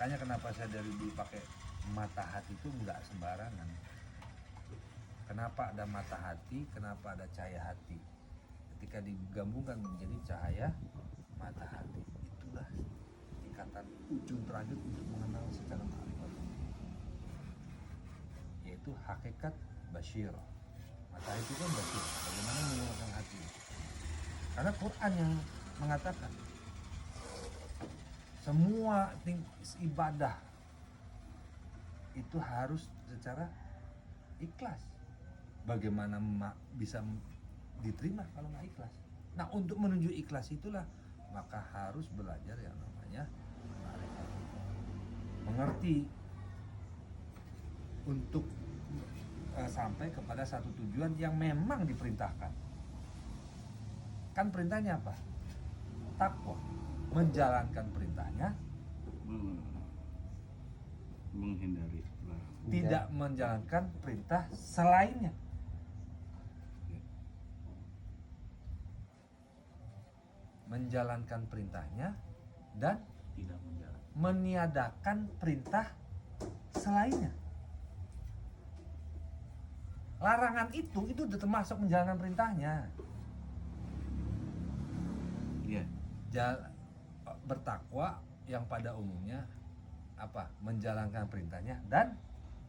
Makanya kenapa saya dari dulu pakai mata hati itu nggak sembarangan. Kenapa ada mata hati, kenapa ada cahaya hati? Ketika digabungkan menjadi cahaya mata hati, itulah ikatan ujung terakhir untuk mengenal secara ma'rifat, yaitu hakikat basyirah. Mata itu kan basyirah, bagaimana menggunakan hati. Karena Quran yang mengatakan semua ibadah itu harus secara ikhlas. Bagaimana bisa diterima kalau nggak ikhlas? Nah, untuk menuju ikhlas itulah maka harus belajar yang namanya ma'rifat. Mengerti untuk sampai kepada satu tujuan yang memang diperintahkan. Kan perintahnya apa? Takwa. Menjalankan perintahnya, menghindari larangan. tidak menjalankan perintah selainnya. Menjalankan perintahnya dan Tidak menjalankan. meniadakan perintah selainnya. Larangan itu udah termasuk menjalankan perintahnya. Iya. Bertakwa yang pada umumnya apa? Menjalankan perintahnya dan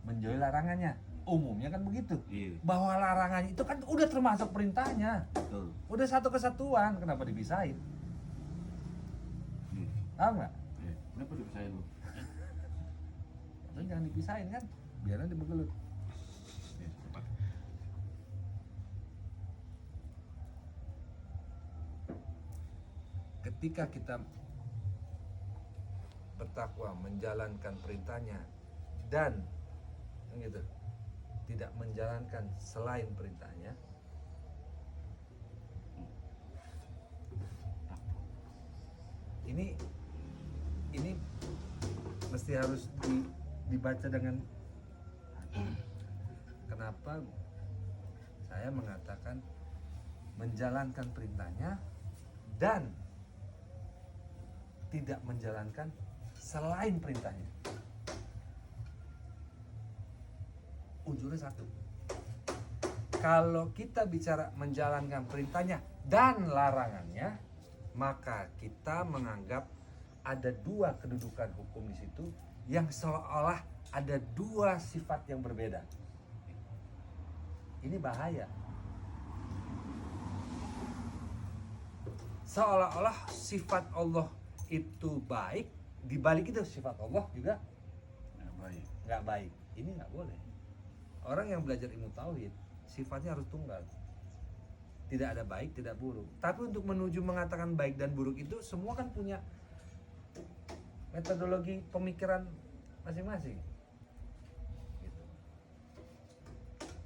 menjauhi larangannya. Umumnya kan begitu. Iya. Bahwa larangannya itu kan udah termasuk perintahnya. Betul. Udah satu kesatuan, kenapa dipisahin? Iya. Tahu nggak? Iya. Kenapa dipisahin lu? Terus jangan dipisahin kan, biar nanti bergelut. Iya, tepat. Ketika kita bertakwa menjalankan perintahnya dan gitu, tidak menjalankan selain perintahnya, ini mesti harus dibaca dengan hati. Kenapa saya mengatakan menjalankan perintahnya dan tidak menjalankan selain perintahnya? Ujungnya satu. Kalau kita bicara menjalankan perintahnya dan larangannya, maka kita menganggap ada dua kedudukan hukum di situ yang seolah ada dua sifat yang berbeda. Ini bahaya. Seolah-olah sifat Allah itu baik, dibalik itu sifat Allah juga Nggak baik. nggak baik. Ini nggak boleh. Orang yang belajar ilmu tauhid sifatnya harus tunggal. Tidak ada baik, tidak buruk. Tapi untuk menuju mengatakan baik dan buruk itu semua kan punya metodologi pemikiran masing-masing. Gitu.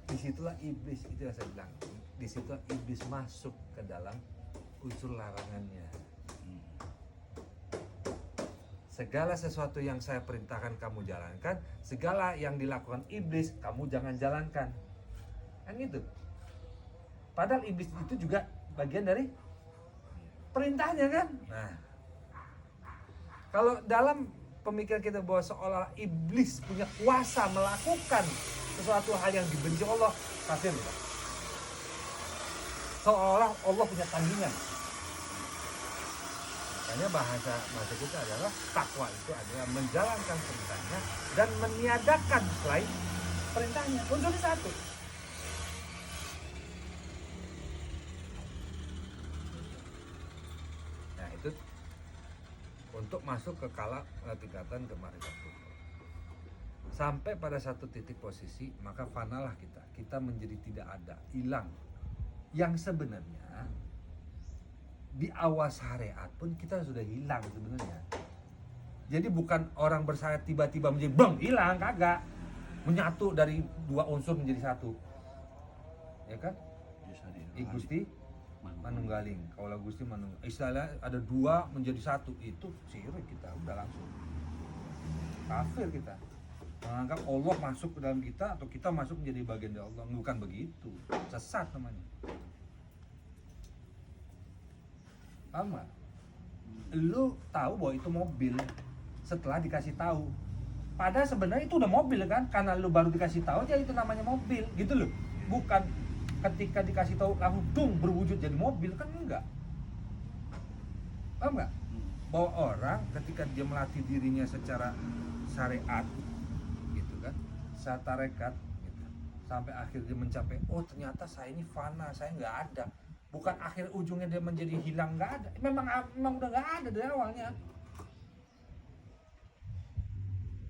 Disitulah iblis, itu yang saya bilang. Disitulah iblis masuk ke dalam unsur larangannya. Segala sesuatu yang saya perintahkan kamu jalankan, segala yang dilakukan iblis kamu jangan jalankan. Kan gitu. Padahal iblis itu juga bagian dari perintahnya kan. Nah, kalau dalam pemikiran kita bahwa seolah iblis punya kuasa melakukan sesuatu hal yang dibenci Allah, kafir. Seolah Allah punya tandingan. Makanya bahasa kita adalah takwa itu adalah menjalankan perintahnya dan meniadakan selain perintahnya. Unsurnya satu. Nah, itu untuk masuk ke tingkatan kema'rifat. Sampai pada satu titik posisi, maka fanalah kita. Kita menjadi tidak ada, hilang. Yang sebenarnya di awal syariat pun kita sudah hilang sebenarnya. Jadi bukan orang bersyariat tiba-tiba menjadi bang hilang, kagak. Menyatu dari dua unsur menjadi satu. Ya kan? Gusti manunggaling. Kalau Gusti manunggaling. Istilahnya ada dua menjadi satu, itu syirik kita udah langsung. Kafir kita. Menganggap Allah masuk ke dalam kita atau kita masuk menjadi bagian dari Allah. Bukan begitu. Sesat namanya. Paham gak? Lu tahu bahwa itu mobil setelah dikasih tahu. Padahal sebenarnya itu udah mobil kan, karena lu baru dikasih tahu aja itu namanya mobil, gitu loh. Bukan ketika dikasih tahu langsung dung berwujud jadi mobil, kan enggak. Paham nggak? Bahwa orang ketika dia melatih dirinya secara syariat, gitu kan, secara tarekat, gitu, sampai akhir dia mencapai, oh ternyata saya ini fana, saya nggak ada. Bukan akhir ujungnya dia menjadi hilang, nggak ada. Memang udah nggak ada dari awalnya.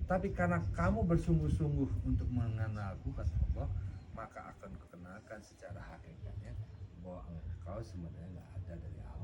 Tapi karena kamu bersungguh-sungguh untuk mengenalku, kata Allah, maka akan kukenalkan secara hakikatnya bahwa engkau sebenarnya nggak ada dari awal.